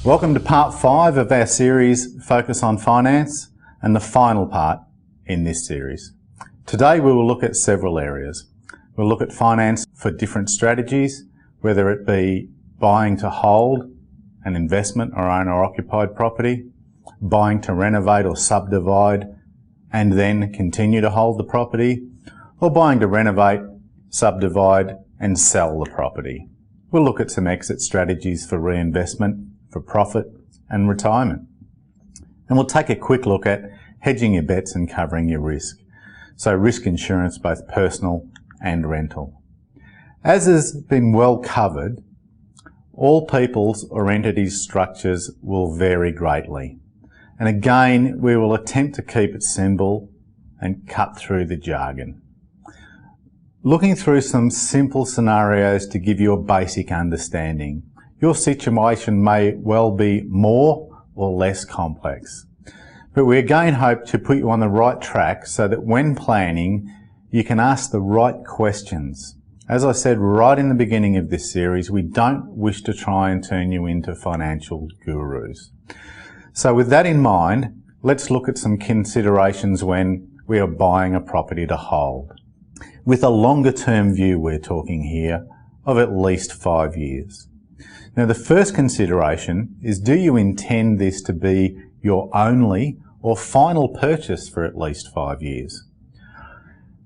Welcome to part 5 of our series Focus on Finance, and the final part in this series. Today we will look at several areas. We'll look at finance for different strategies, whether it be buying to hold an investment or owner-occupied property, buying to renovate or subdivide and then continue to hold the property, or buying to renovate, subdivide and sell the property. We'll look at some exit strategies for reinvestment, for profit and retirement. And we'll take a quick look at hedging your bets and covering your risk. So risk insurance, both personal and rental. As has been well covered, all people's or entities' structures will vary greatly. And again, we will attempt to keep it simple and cut through the jargon. Looking through some simple scenarios to give you a basic understanding. Your situation may well be more or less complex. But we again hope to put you on the right track so that when planning, you can ask the right questions. As I said right in the beginning of this series, we don't wish to try and turn you into financial gurus. So with that in mind, let's look at some considerations when we are buying a property to hold. With a longer term view, we're talking here of at least 5 years. Now the first consideration is, do you intend this to be your only or final purchase for at least 5 years?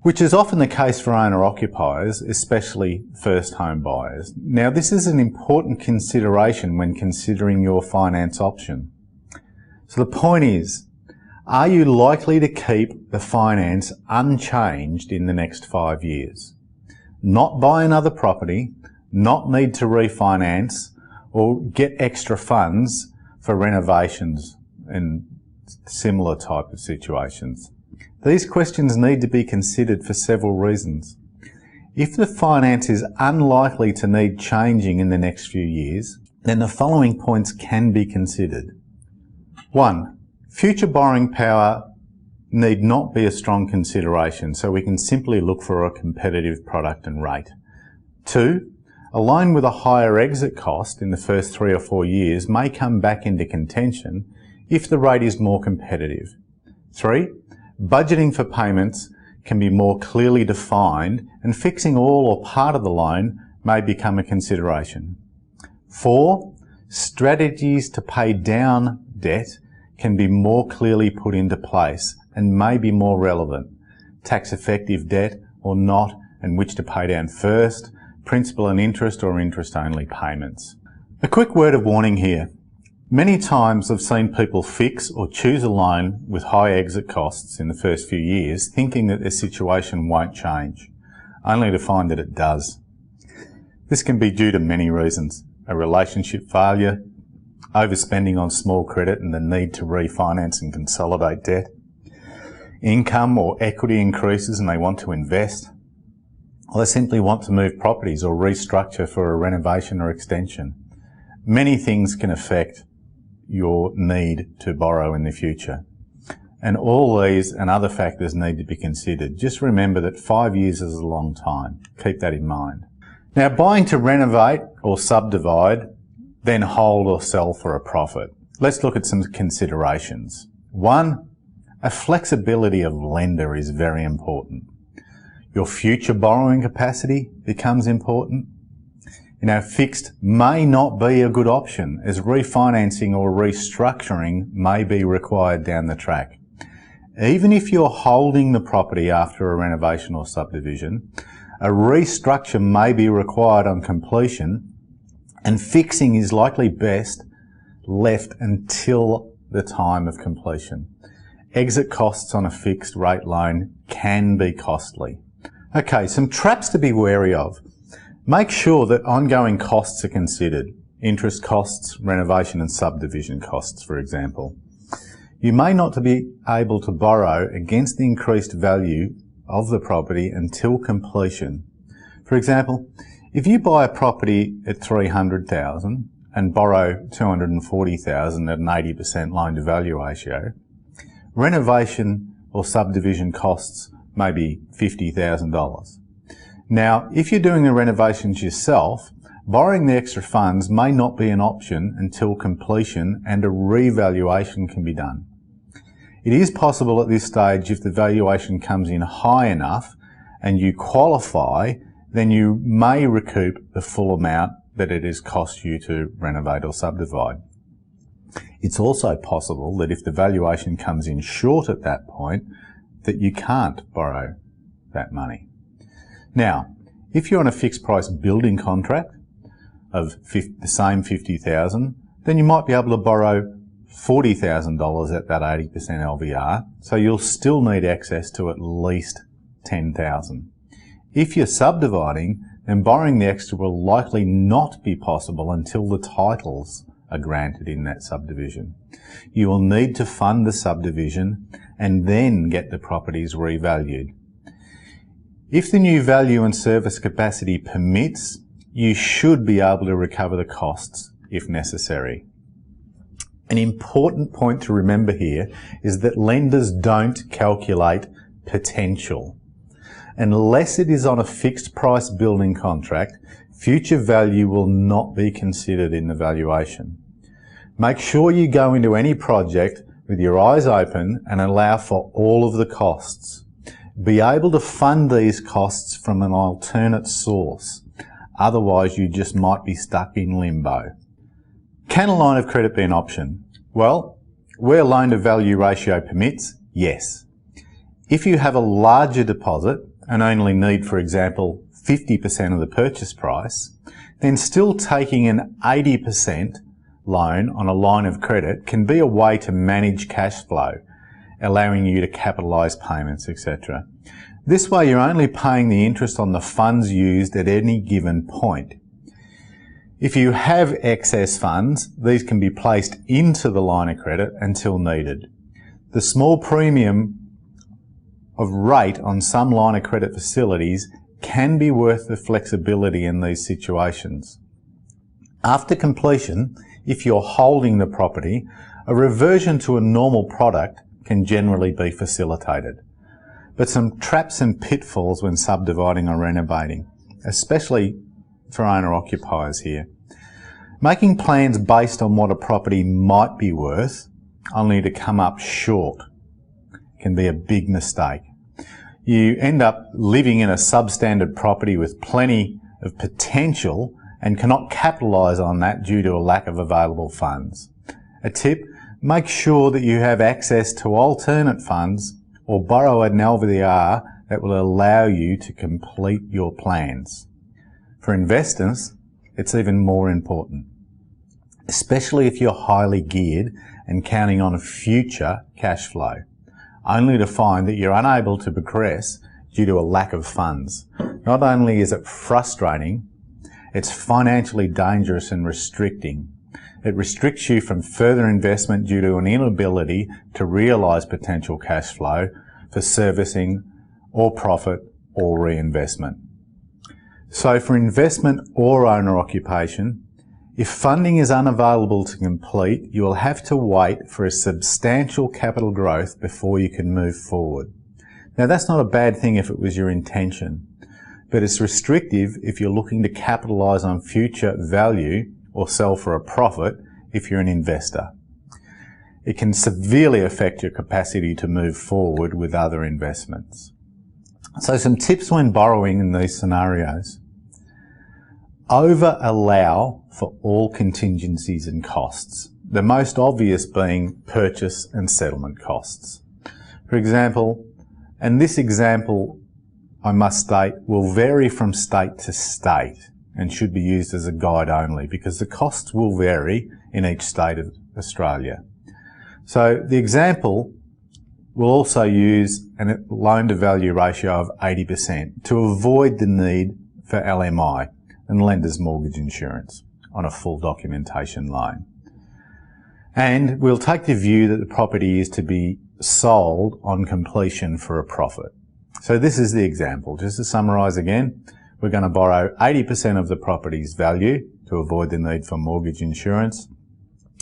Which is often the case for owner-occupiers, especially first home buyers. Now this is an important consideration when considering your finance option. So the point is, are you likely to keep the finance unchanged in the next 5 years? Not buy another property, not need to refinance or get extra funds for renovations and similar type of situations. These questions need to be considered for several reasons. If the finance is unlikely to need changing in the next few years, then the following points can be considered. 1. Future borrowing power need not be a strong consideration, so we can simply look for a competitive product and rate. 2. A loan with a higher exit cost in the first 3 or 4 years may come back into contention if the rate is more competitive. 3. Budgeting for payments can be more clearly defined and fixing all or part of the loan may become a consideration. 4. Strategies to pay down debt can be more clearly put into place and may be more relevant. Tax effective debt or not, and which to pay down first, principal and interest or interest only payments. A quick word of warning here. Many times I've seen people fix or choose a loan with high exit costs in the first few years thinking that their situation won't change, only to find that it does. This can be due to many reasons. A relationship failure, overspending on small credit and the need to refinance and consolidate debt, income or equity increases and they want to invest, or they simply want to move properties or restructure for a renovation or extension. Many things can affect your need to borrow in the future. And all these and other factors need to be considered. Just remember that 5 years is a long time. Keep that in mind. Now, buying to renovate or subdivide, then hold or sell for a profit. Let's look at some considerations. 1, a flexibility of lender is very important. Your future borrowing capacity becomes important. Fixed may not be a good option as refinancing or restructuring may be required down the track. Even if you're holding the property after a renovation or subdivision, a restructure may be required on completion, and fixing is likely best left until the time of completion. Exit costs on a fixed rate loan can be costly. Okay, some traps to be wary of. Make sure that ongoing costs are considered. Interest costs, renovation and subdivision costs, for example. You may not be able to borrow against the increased value of the property until completion. For example, if you buy a property at $300,000 and borrow $240,000 at an 80% loan to value ratio, renovation or subdivision costs may be $50,000. Now, if you're doing the renovations yourself, borrowing the extra funds may not be an option until completion and a revaluation can be done. It is possible at this stage, if the valuation comes in high enough and you qualify, then you may recoup the full amount that it has cost you to renovate or subdivide. It's also possible that if the valuation comes in short at that point, that you can't borrow that money. Now, if you're on a fixed price building contract of the same $50,000, then you might be able to borrow $40,000 at that 80% LVR, so you'll still need access to at least $10,000. If you're subdividing, then borrowing the extra will likely not be possible until the titles are granted in that subdivision. You will need to fund the subdivision and then get the properties revalued. If the new value and service capacity permits, you should be able to recover the costs if necessary. An important point to remember here is that lenders don't calculate potential. Unless it is on a fixed price building contract, future value will not be considered in the valuation. Make sure you go into any project with your eyes open and allow for all of the costs. Be able to fund these costs from an alternate source. Otherwise, you just might be stuck in limbo. Can a line of credit be an option? Well, where loan to value ratio permits, yes. If you have a larger deposit and only need, for example, 50% of the purchase price, then still taking an 80% loan on a line of credit can be a way to manage cash flow, allowing you to capitalise payments, etc. This way you're only paying the interest on the funds used at any given point. If you have excess funds, these can be placed into the line of credit until needed. The small premium of rate on some line of credit facilities can be worth the flexibility in these situations. After completion, if you're holding the property, a reversion to a normal product can generally be facilitated. But some traps and pitfalls when subdividing or renovating, especially for owner-occupiers here. Making plans based on what a property might be worth, only to come up short, can be a big mistake. You end up living in a substandard property with plenty of potential and cannot capitalise on that due to a lack of available funds. A tip, make sure that you have access to alternate funds or borrow an LVR that will allow you to complete your plans. For investors, it's even more important, especially if you're highly geared and counting on future cash flow, only to find that you're unable to progress due to a lack of funds. Not only is it frustrating, it's financially dangerous and restricting. It restricts you from further investment due to an inability to realise potential cash flow for servicing or profit or reinvestment. So for investment or owner occupation, if funding is unavailable to complete, you will have to wait for a substantial capital growth before you can move forward. Now that's not a bad thing if it was your intention, but it's restrictive if you're looking to capitalise on future value or sell for a profit if you're an investor. It can severely affect your capacity to move forward with other investments. So some tips when borrowing in these scenarios. Over-allow for all contingencies and costs, the most obvious being purchase and settlement costs. For example, and this example, I must state, will vary from state to state and should be used as a guide only because the costs will vary in each state of Australia. So the example will also use a loan-to-value ratio of 80% to avoid the need for LMI and lender's mortgage insurance on a full documentation loan. And we'll take the view that the property is to be sold on completion for a profit. So this is the example. Just to summarise again, we're going to borrow 80% of the property's value to avoid the need for mortgage insurance.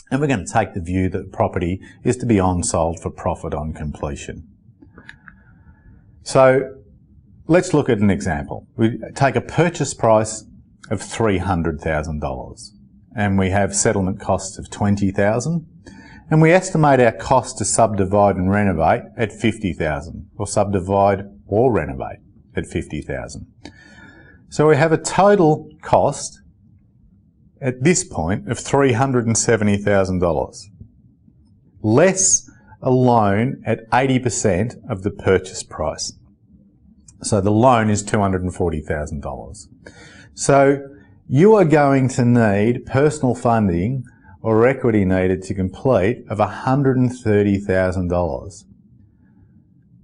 And we're going to take the view that the property is to be on-sold for profit on completion. So let's look at an example. We take a purchase price of $300,000 and we have settlement costs of $20,000 and we estimate our cost to subdivide and renovate at $50,000 or subdivide or renovate at $50,000. So we have a total cost at this point of $370,000, less a loan at 80% of the purchase price. So the loan is $240,000. So you are going to need personal funding or equity needed to complete of $130,000.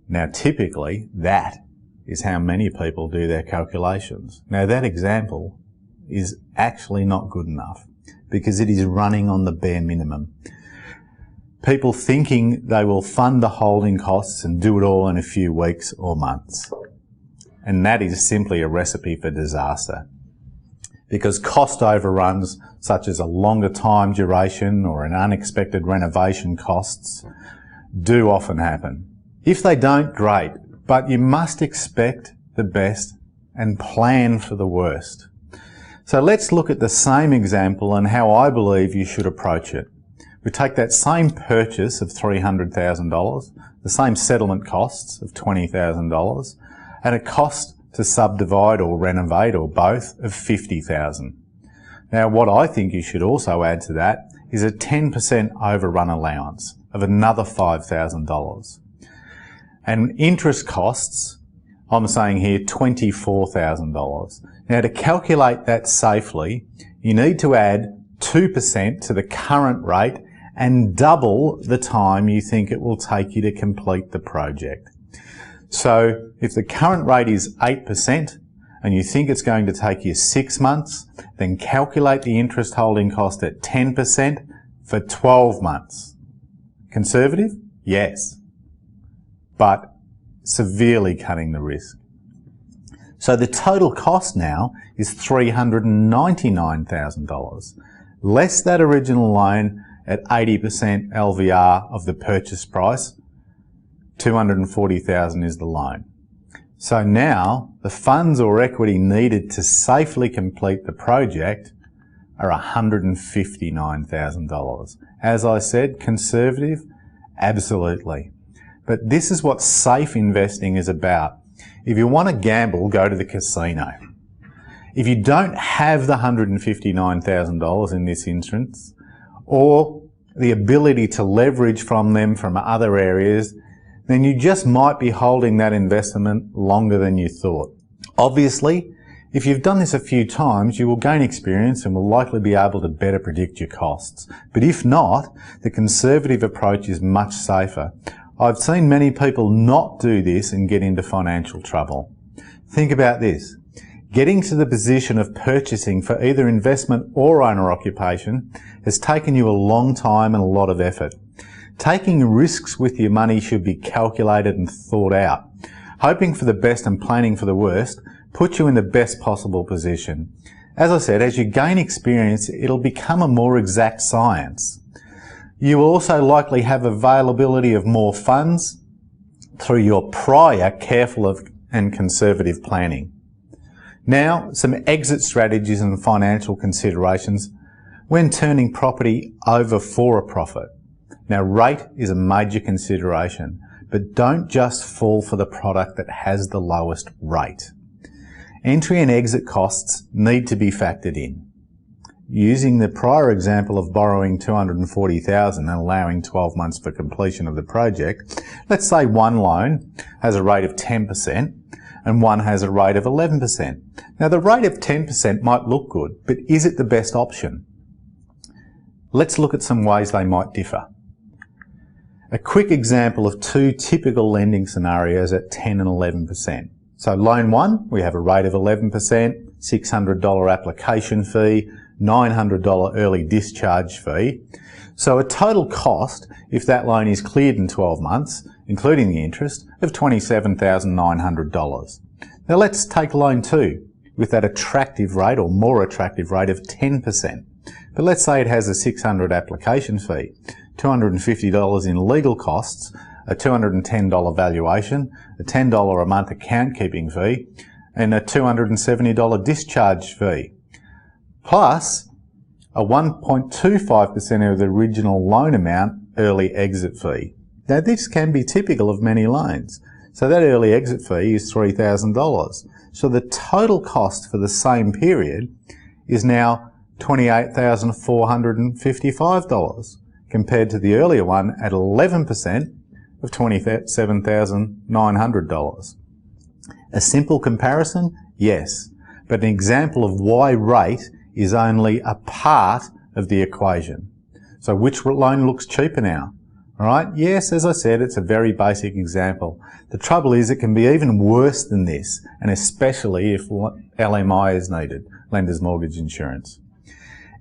Now typically that is how many people do their calculations. Now that example is actually not good enough because it is running on the bare minimum. People thinking they will fund the holding costs and do it all in a few weeks or months. And that is simply a recipe for disaster. Because cost overruns, such as a longer time duration or an unexpected renovation costs, do often happen. If they don't, great, but you must expect the best and plan for the worst. So let's look at the same example and how I believe you should approach it. We take that same purchase of $300,000, the same settlement costs of $20,000, and a cost to subdivide or renovate or both of $50,000. Now what I think you should also add to that is a 10% overrun allowance of another $5,000. And interest costs, I'm saying here $24,000. Now to calculate that safely, you need to add 2% to the current rate and double the time you think it will take you to complete the project. So if the current rate is 8% and you think it's going to take you 6 months, then calculate the interest holding cost at 10% for 12 months. Conservative? Yes. But severely cutting the risk. So the total cost now is $399,000, less that original loan at 80% LVR of the purchase price. $240,000 is the loan. So now the funds or equity needed to safely complete the project are $159,000. As I said, conservative? Absolutely. But this is what safe investing is about. If you want to gamble, go to the casino. If you don't have the $159,000 in this instance, or the ability to leverage from them from other areas, then you just might be holding that investment longer than you thought. Obviously, if you've done this a few times, you will gain experience and will likely be able to better predict your costs. But if not, the conservative approach is much safer. I've seen many people not do this and get into financial trouble. Think about this. Getting to the position of purchasing for either investment or owner occupation has taken you a long time and a lot of effort. Taking risks with your money should be calculated and thought out. Hoping for the best and planning for the worst puts you in the best possible position. As I said, as you gain experience, it'll become a more exact science. You will also likely have availability of more funds through your prior careful and conservative planning. Now, some exit strategies and financial considerations when turning property over for a profit. Now, rate is a major consideration, but don't just fall for the product that has the lowest rate. Entry and exit costs need to be factored in. Using the prior example of borrowing $240,000 and allowing 12 months for completion of the project, let's say one loan has a rate of 10% and one has a rate of 11%. Now the rate of 10% might look good, but is it the best option? Let's look at some ways they might differ. A quick example of two typical lending scenarios at 10 and 11%. So loan one, we have a rate of 11%, $600 application fee, $900 early discharge fee. So a total cost, if that loan is cleared in 12 months, including the interest, of $27,900. Now let's take loan two with that attractive rate or more attractive rate of 10%. But let's say it has a $600 application fee, $250 in legal costs, a $210 valuation, a $10 a month account keeping fee, and a $270 discharge fee. plus a 1.25% of the original loan amount early exit fee. Now this can be typical of many loans. So that early exit fee is $3,000. So the total cost for the same period is now $28,455 compared to the earlier one at 11% of $27,900. A simple comparison? Yes, but an example of why rate is only a part of the equation. So which loan looks cheaper now? All right, yes, as I said, it's a very basic example. The trouble is it can be even worse than this, and especially if LMI is needed, Lender's Mortgage Insurance.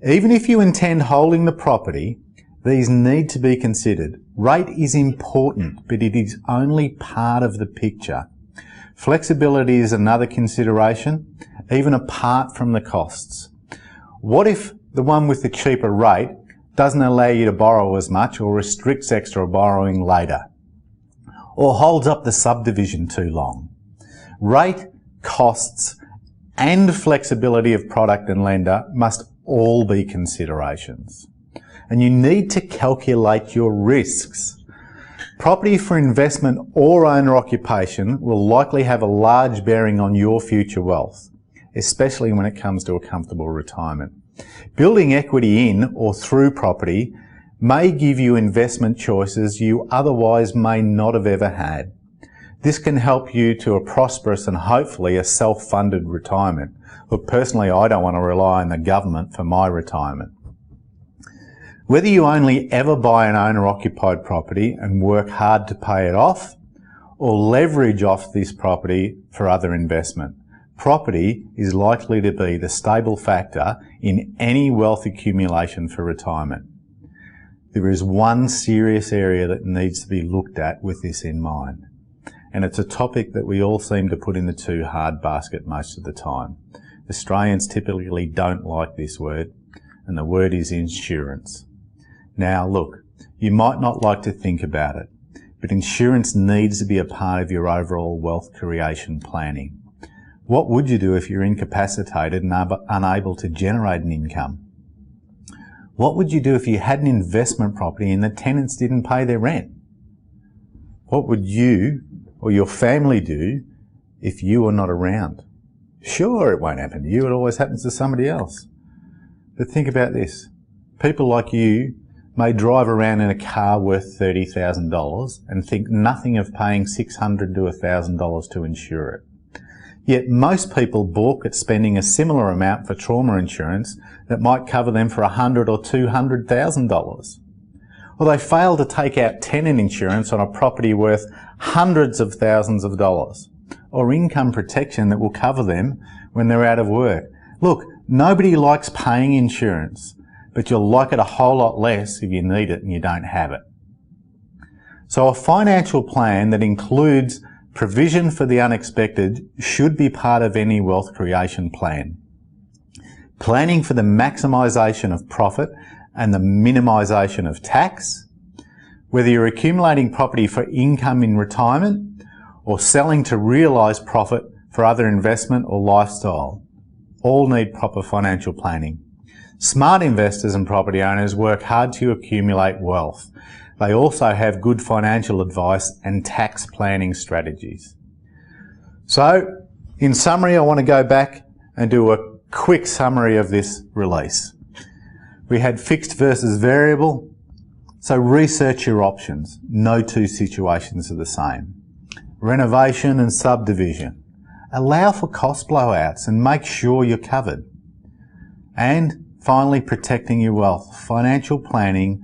Even if you intend holding the property, these need to be considered. Rate is important, but it is only part of the picture. Flexibility is another consideration, even apart from the costs. What if the one with the cheaper rate doesn't allow you to borrow as much or restricts extra borrowing later, or holds up the subdivision too long? Rate, costs, and flexibility of product and lender must all be considerations. And you need to calculate your risks. Property for investment or owner occupation will likely have a large bearing on your future wealth, especially when it comes to a comfortable retirement. Building equity in or through property may give you investment choices you otherwise may not have ever had. This can help you to a prosperous and hopefully a self-funded retirement. Look, personally, I don't want to rely on the government for my retirement. Whether you only ever buy an owner-occupied property and work hard to pay it off, or leverage off this property for other investment, property is likely to be the stable factor in any wealth accumulation for retirement. There is one serious area that needs to be looked at with this in mind, and it's a topic that we all seem to put in the too hard basket most of the time. Australians typically don't like this word, and the word is insurance. Now look, you might not like to think about it, but insurance needs to be a part of your overall wealth creation planning. What would you do if you're incapacitated and unable to generate an income? What would you do if you had an investment property and the tenants didn't pay their rent? What would you or your family do if you were not around? Sure, it won't happen to you, it always happens to somebody else. But think about this. People like you may drive around in a car worth $30,000 and think nothing of paying $600 to $1,000 to insure it. Yet most people balk at spending a similar amount for trauma insurance that might cover them for $100,000 or $200,000. Or they fail to take out tenant insurance on a property worth hundreds of thousands of dollars, or income protection that will cover them when they're out of work. Look, nobody likes paying insurance, but you'll like it a whole lot less if you need it and you don't have it. So a financial plan that includes provision for the unexpected should be part of any wealth creation plan. Planning for the maximisation of profit and the minimisation of tax, whether you're accumulating property for income in retirement or selling to realise profit for other investment or lifestyle, all need proper financial planning. Smart investors and property owners work hard to accumulate wealth. They also have good financial advice and tax planning strategies. So, in summary, I want to go back and do a quick summary of this release. We had fixed versus variable, so research your options. No two situations are the same. Renovation and subdivision. Allow for cost blowouts and make sure you're covered. And finally, protecting your wealth. Financial planning,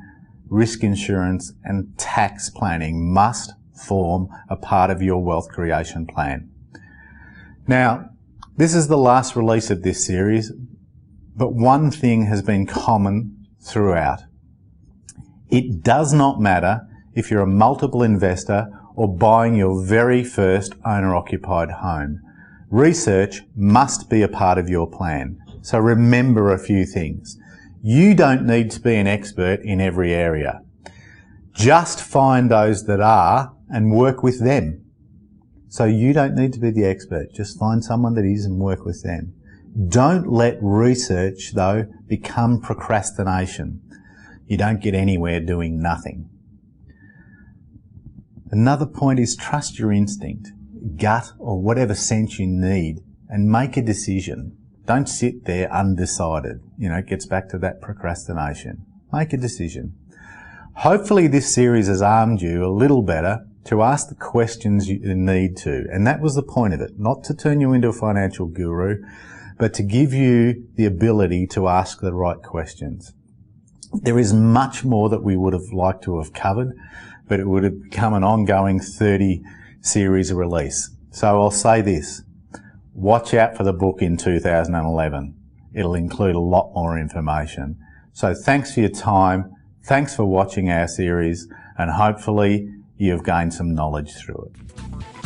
risk insurance and tax planning must form a part of your wealth creation plan. Now, this is the last release of this series, but one thing has been common throughout. It does not matter if you're a multiple investor or buying your very first owner-occupied home. Research must be a part of your plan. So remember a few things. You don't need to be an expert in every area. Just find those that are and work with them. So you don't need to be the expert. Just find someone that is and work with them. Don't let research, though, become procrastination. You don't get anywhere doing nothing. Another point is trust your instinct, gut, or whatever sense you need, and make a decision. Don't sit there undecided. It gets back to that procrastination. Make a decision. Hopefully this series has armed you a little better to ask the questions you need to. And that was the point of it. Not to turn you into a financial guru, but to give you the ability to ask the right questions. There is much more that we would have liked to have covered, but it would have become an ongoing 30 series release. So I'll say this. Watch out for the book in 2011. It'll include a lot more information. So thanks for your time. Thanks for watching our series, and hopefully you've gained some knowledge through it.